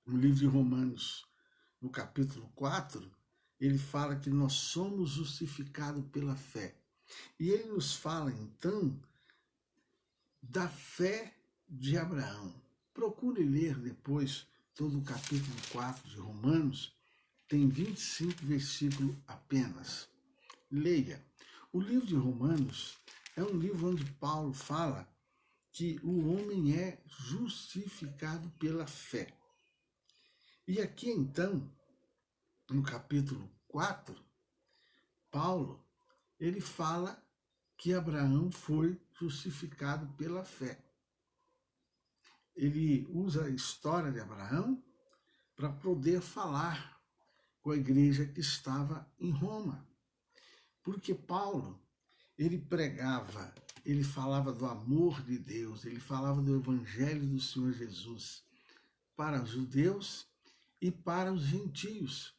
no livro de Romanos, no capítulo 4, ele fala que nós somos justificados pela fé. E ele nos fala, então, da fé de Abraão. Procure ler depois todo o capítulo 4 de Romanos, tem 25 versículos apenas. Leia. O livro de Romanos é um livro onde Paulo fala que o homem é justificado pela fé. E aqui então, no capítulo 4, Paulo, ele fala que Abraão foi justificado pela fé. Ele usa a história de Abraão para poder falar com a igreja que estava em Roma. Porque Paulo, ele pregava, ele falava do amor de Deus, ele falava do evangelho do Senhor Jesus para os judeus e para os gentios.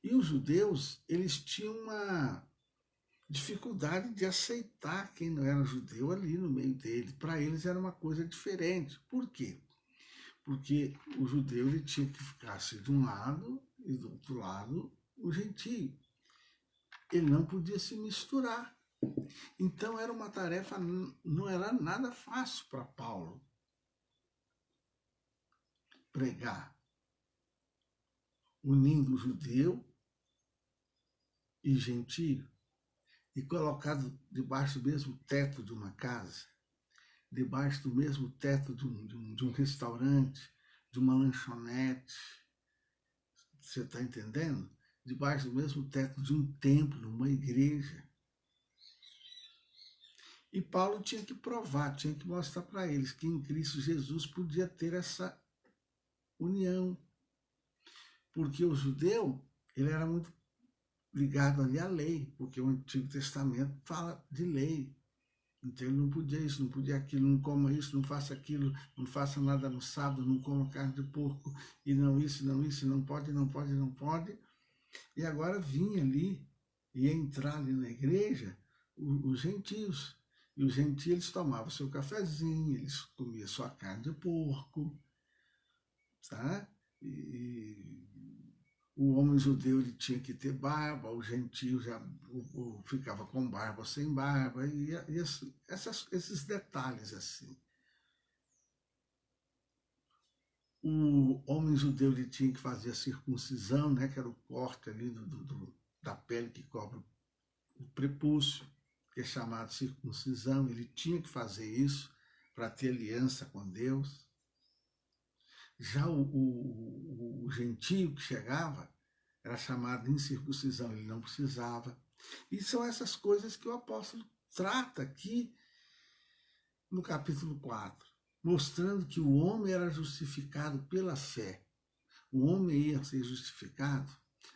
E os judeus, eles tinham uma dificuldade de aceitar quem não era judeu ali no meio deles. Para eles era uma coisa diferente. Por quê? Porque o judeu ele tinha que ficar de um lado e do outro lado o gentio. Ele não podia se misturar. Então era uma tarefa, não era nada fácil para Paulo pregar, unindo judeu e gentio, e colocado debaixo do mesmo teto de uma casa, debaixo do mesmo teto de um restaurante, de uma lanchonete. Você está entendendo? Debaixo do mesmo teto de um templo, uma igreja. E Paulo tinha que provar, tinha que mostrar para eles que em Cristo Jesus podia ter essa união. Porque o judeu, ele era muito ligado ali à lei, porque o Antigo Testamento fala de lei. Então ele não podia isso, não podia aquilo, não coma isso, não faça aquilo, não faça nada no sábado, não coma carne de porco, e não isso, não isso, não pode, não pode, não pode. E agora vinha ali, ia entrar ali na igreja, os gentios. E os gentios, eles tomavam seu cafezinho, eles comiam sua carne de porco, tá? E o homem judeu ele tinha que ter barba, o gentio já ficava com barba ou sem barba, e esses detalhes assim. O homem judeu ele tinha que fazer a circuncisão, né, que era o corte ali da pele que cobre o prepúcio, que é chamado circuncisão. Ele tinha que fazer isso para ter aliança com Deus. Já o gentio que chegava era chamado de incircuncisão, ele não precisava. E são essas coisas que o apóstolo trata aqui no capítulo 4, mostrando que o homem era justificado pela fé. O homem ia ser justificado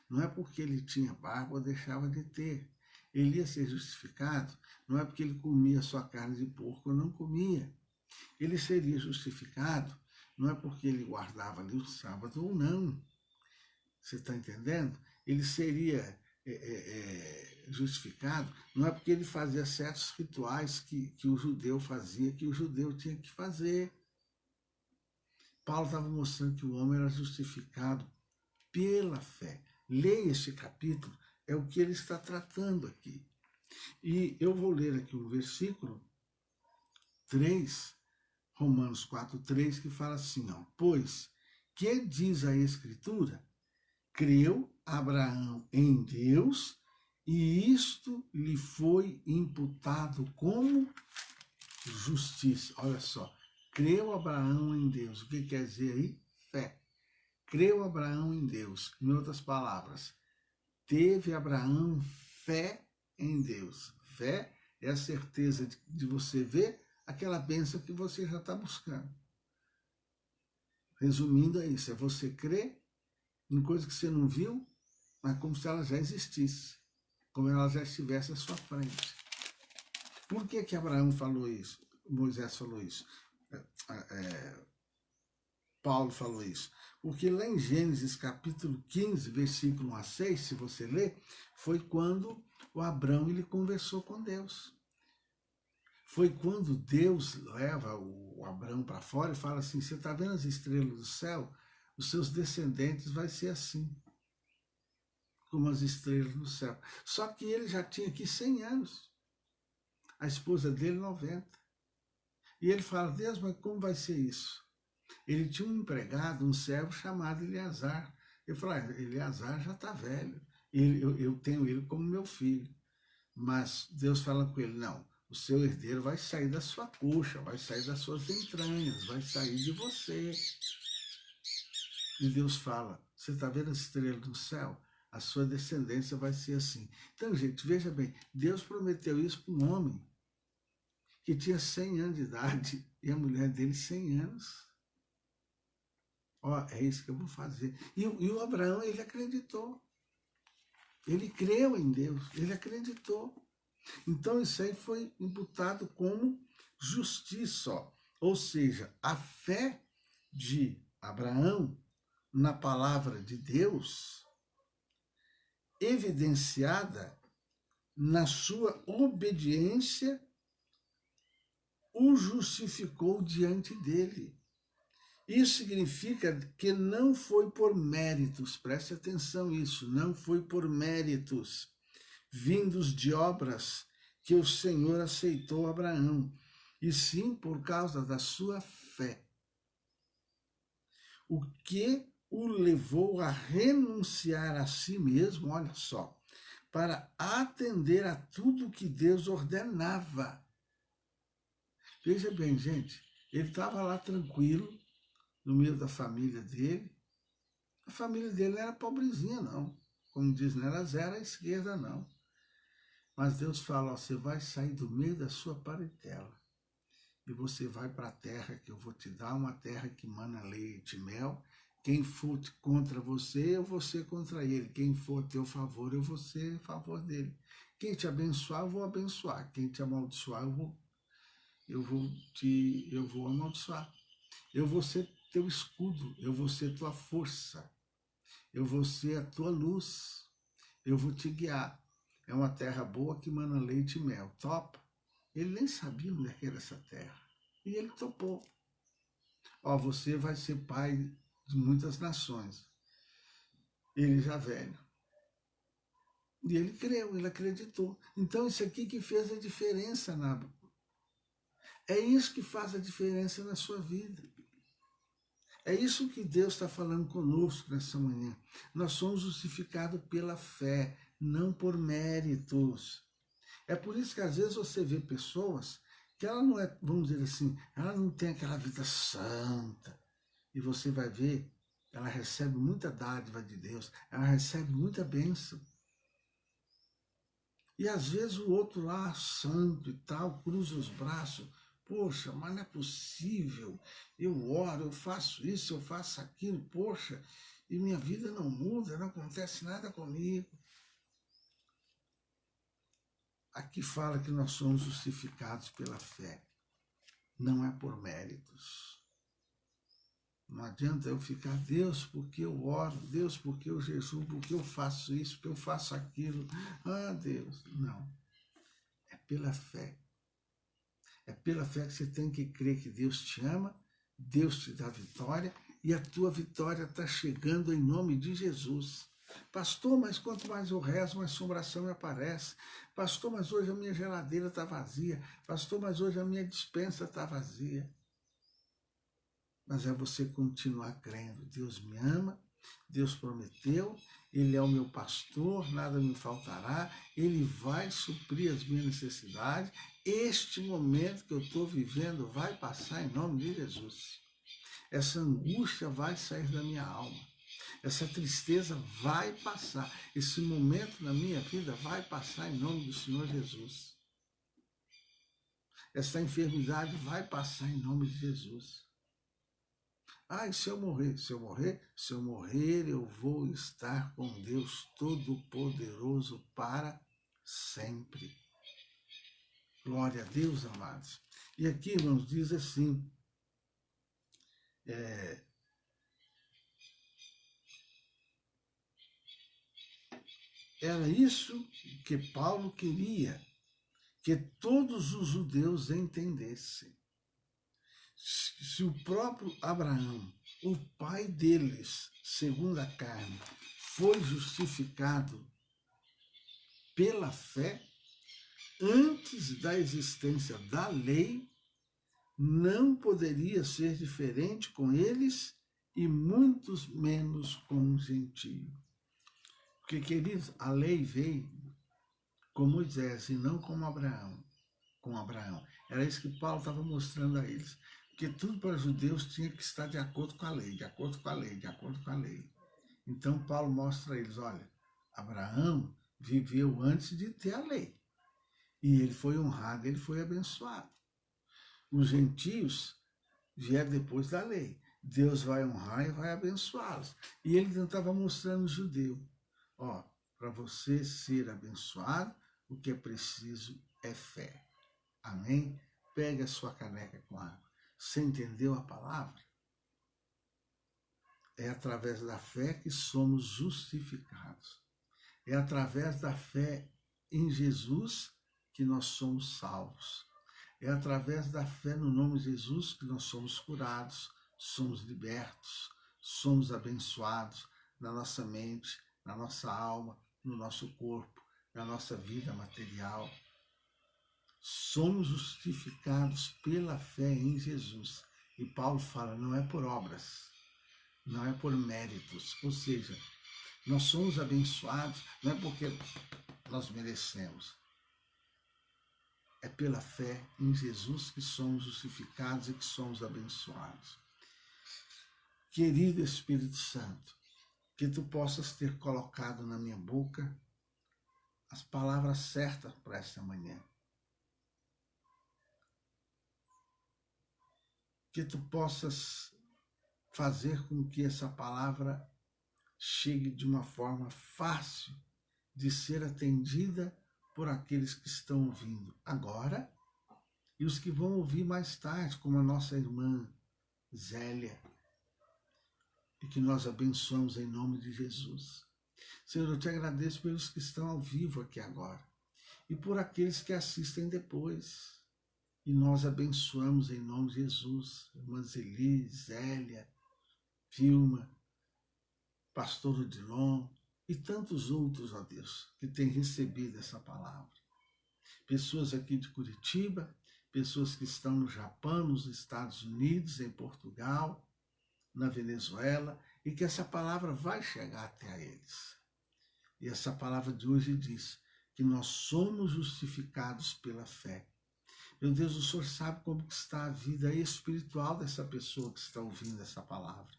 não é porque ele tinha barba ou deixava de ter. Ele ia ser justificado não é porque ele comia só carne de porco ou não comia. Ele seria justificado não é porque ele guardava ali o sábado ou não. Você está entendendo? Ele seria justificado não é porque ele fazia certos rituais que o judeu fazia, que o judeu tinha que fazer. Paulo estava mostrando que o homem era justificado pela fé. Leia este capítulo, é o que ele está tratando aqui. E eu vou ler aqui um versículo 3, Romanos 4:3, que fala assim, ó, pois, que diz a Escritura? Creu Abraão em Deus, e isto lhe foi imputado como justiça. Olha só, creu Abraão em Deus. O que quer dizer aí? Fé. Creu Abraão em Deus. Em outras palavras, teve Abraão fé em Deus. Fé é a certeza de você ver aquela bênção que você já está buscando. Resumindo é isso, é você crer em coisa que você não viu, mas como se ela já existisse, como ela já estivesse à sua frente. Por que Abraão falou isso? Moisés falou isso? Paulo falou isso? Porque lá em Gênesis capítulo 15, versículo 1 a 6, se você ler, foi quando o Abraão ele conversou com Deus. Foi quando Deus leva o Abraão para fora e fala assim, você está vendo as estrelas do céu? os seus descendentes vai ser assim, como as estrelas no céu. Só que ele já tinha aqui 100 anos, a esposa dele 90. E ele fala, Deus, mas como vai ser isso? Ele tinha um empregado, um servo chamado Eleazar. Ele falou, Eleazar já está velho, eu tenho ele como meu filho. Mas Deus fala com ele, não, o seu herdeiro vai sair da sua coxa, vai sair das suas entranhas, vai sair de você. E Deus fala, você está vendo a estrela do céu? A sua descendência vai ser assim. Então, gente, veja bem, Deus prometeu isso para um homem que tinha 100 anos de idade e a mulher dele 100 anos. Ó, é isso que eu vou fazer. E o Abraão, ele acreditou. Ele creu em Deus, ele acreditou. Então isso aí foi imputado como justiça, ou seja, a fé de Abraão na palavra de Deus, evidenciada na sua obediência, o justificou diante dele. Isso significa que não foi por méritos, preste atenção nisso, não foi por méritos vindos de obras que o Senhor aceitou Abraão, e sim por causa da sua fé. O que o levou a renunciar a si mesmo, olha só, para atender a tudo que Deus ordenava. Veja bem, gente, ele estava lá tranquilo, no meio da família dele. A família dele não era pobrezinha, não. Como diz, não era zero à esquerda, não. Mas Deus fala, ó, você vai sair do meio da sua parentela e você vai para a terra que eu vou te dar, uma terra que mana leite e mel. Quem for contra você, eu vou ser contra ele. Quem for a teu favor, eu vou ser a favor dele. Quem te abençoar, eu vou abençoar. Quem te amaldiçoar, eu vou amaldiçoar. Eu vou ser teu escudo, eu vou ser tua força, eu vou ser a tua luz, eu vou te guiar. É uma terra boa que mana leite e mel. Topa? Ele nem sabia onde era essa terra. E ele topou. Ó, você vai ser pai de muitas nações. Ele já velho. E ele creu, ele acreditou. Então isso aqui que fez a diferença, é isso que faz a diferença na sua vida. É isso que Deus está falando conosco nessa manhã. Nós somos justificados pela fé, não por méritos. É por isso que às vezes você vê pessoas que ela não é, vamos dizer assim, ela não tem aquela vida santa. E você vai ver, ela recebe muita dádiva de Deus, ela recebe muita bênção. E às vezes o outro lá, santo e tal, cruza os braços. Poxa, mas não é possível, eu oro, eu faço isso, eu faço aquilo, poxa, e minha vida não muda, não acontece nada comigo. Aqui fala que nós somos justificados pela fé, não é por méritos. Não adianta eu ficar, Deus, porque eu oro, Deus, porque eu jejuo, porque eu faço isso, porque eu faço aquilo. Ah, Deus, não. É pela fé. É pela fé que você tem que crer que Deus te ama, Deus te dá vitória e a tua vitória está chegando em nome de Jesus. Pastor, mas quanto mais eu rezo, mais assombração me aparece. Pastor, mas hoje a minha geladeira está vazia. Pastor, mas hoje a minha despensa está vazia. Mas é você continuar crendo. Deus me ama, Deus prometeu, Ele é o meu pastor, nada me faltará, Ele vai suprir as minhas necessidades. Este momento que eu estou vivendo vai passar em nome de Jesus. Essa angústia vai sair da minha alma. Essa tristeza vai passar. Esse momento na minha vida vai passar em nome do Senhor Jesus. Essa enfermidade vai passar em nome de Jesus. Ah, e se eu morrer? Se eu morrer, eu vou estar com Deus Todo-Poderoso para sempre. Glória a Deus, amados. E aqui, irmãos, diz assim, era isso que Paulo queria, que todos os judeus entendessem. Se o próprio Abraão o pai deles, segundo a carne, foi justificado pela fé antes da existência da lei, não poderia ser diferente com eles e muitos menos com os gentios. Porque, queridos, a lei veio com Moisés e não com Abraão. Era isso que Paulo estava mostrando a eles. Porque tudo para os judeus tinha que estar de acordo com a lei, de acordo com a lei, de acordo com a lei. Então Paulo mostra a eles, olha, Abraão viveu antes de ter a lei. E ele foi honrado, ele foi abençoado. Os gentios vieram depois da lei. Deus vai honrar e vai abençoá-los. E ele então estava mostrando o judeu, ó, para você ser abençoado, o que é preciso é fé. Amém? Pega a sua caneca com água. Você entendeu a palavra? É através da fé que somos justificados. É através da fé em Jesus que nós somos salvos. É através da fé no nome de Jesus que nós somos curados, somos libertos, somos abençoados na nossa mente, na nossa alma, no nosso corpo, na nossa vida material. Somos justificados pela fé em Jesus. E Paulo fala, não é por obras, não é por méritos. Ou seja, nós somos abençoados não é porque nós merecemos. É pela fé em Jesus que somos justificados e que somos abençoados. Querido Espírito Santo, que tu possas ter colocado na minha boca as palavras certas para esta manhã. Que tu possas fazer com que essa palavra chegue de uma forma fácil de ser atendida por aqueles que estão ouvindo agora e os que vão ouvir mais tarde, como a nossa irmã Zélia, e que nós abençoamos em nome de Jesus. Senhor, eu te agradeço pelos que estão ao vivo aqui agora e por aqueles que assistem depois. E nós abençoamos em nome de Jesus, irmã Zeli, Zélia, Vilma, pastor Odilon e tantos outros, ó Deus, que têm recebido essa palavra. Pessoas aqui de Curitiba, pessoas que estão no Japão, nos Estados Unidos, em Portugal, na Venezuela, e que essa palavra vai chegar até eles. E essa palavra de hoje diz que nós somos justificados pela fé. Meu Deus, o Senhor sabe como está a vida espiritual dessa pessoa que está ouvindo essa palavra.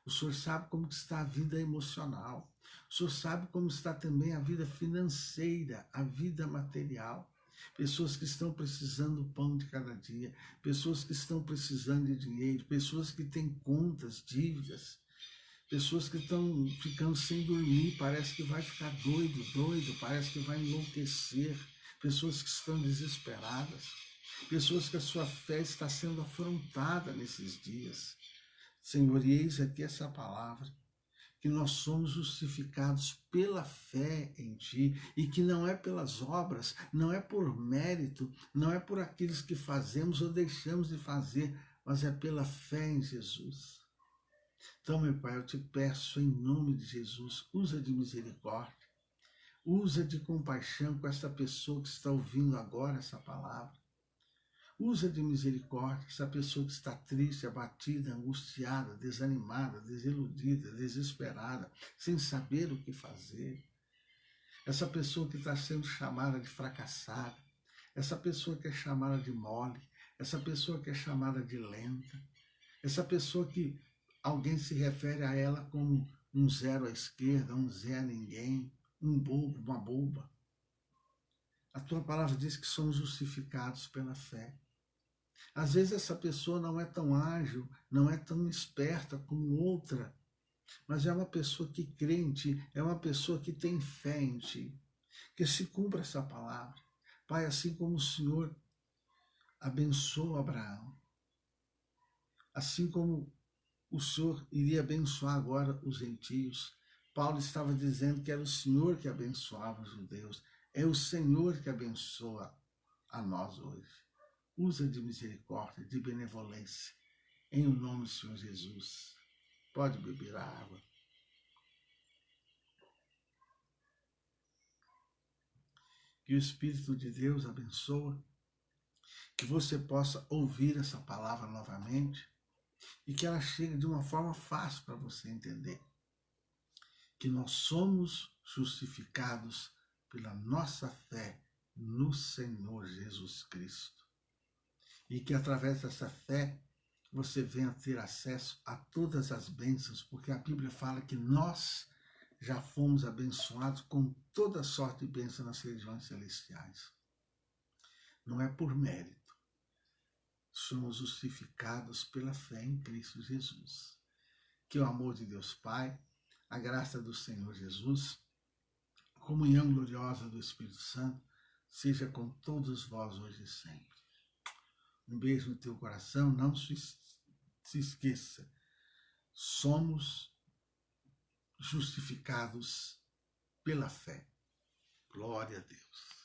O Senhor sabe como está a vida emocional. O Senhor sabe como está também a vida financeira, a vida material. Pessoas que estão precisando do pão de cada dia, pessoas que estão precisando de dinheiro, pessoas que têm contas, dívidas, pessoas que estão ficando sem dormir, parece que vai ficar doido, parece que vai enlouquecer, pessoas que estão desesperadas, pessoas que a sua fé está sendo afrontada nesses dias. Senhor, e eis aqui essa palavra, que nós somos justificados pela fé em Ti, e que não é pelas obras, não é por mérito, não é por aqueles que fazemos ou deixamos de fazer, mas é pela fé em Jesus. Então, meu Pai, eu te peço em nome de Jesus, usa de misericórdia, usa de compaixão com esta pessoa que está ouvindo agora essa palavra. Usa de misericórdia essa pessoa que está triste, abatida, angustiada, desanimada, desiludida, desesperada, sem saber o que fazer. Essa pessoa que está sendo chamada de fracassada, essa pessoa que é chamada de mole, essa pessoa que é chamada de lenta, essa pessoa que alguém se refere a ela como um zero à esquerda, um zé a ninguém, um bobo, uma boba. A tua palavra diz que somos justificados pela fé. Às vezes essa pessoa não é tão ágil, não é tão esperta como outra, mas é uma pessoa que crê em Ti, é uma pessoa que tem fé em Ti. Que se cumpra essa palavra. Pai, assim como o Senhor abençoou Abraão, assim como o Senhor iria abençoar agora os gentios, Paulo estava dizendo que era o Senhor que abençoava os judeus, é o Senhor que abençoa a nós hoje. Usa de misericórdia, de benevolência, em o nome do Senhor Jesus. Pode beber a água. Que o Espírito de Deus abençoe, que você possa ouvir essa palavra novamente e que ela chegue de uma forma fácil para você entender. Que nós somos justificados pela nossa fé no Senhor Jesus Cristo. E que através dessa fé você venha ter acesso a todas as bênçãos, porque a Bíblia fala que nós já fomos abençoados com toda sorte de bênção nas regiões celestiais. Não é por mérito. Somos justificados pela fé em Cristo Jesus. Que o amor de Deus Pai, a graça do Senhor Jesus, a comunhão gloriosa do Espírito Santo, seja com todos vós hoje e sempre. Um beijo no teu coração, não se esqueça. Somos justificados pela fé. Glória a Deus.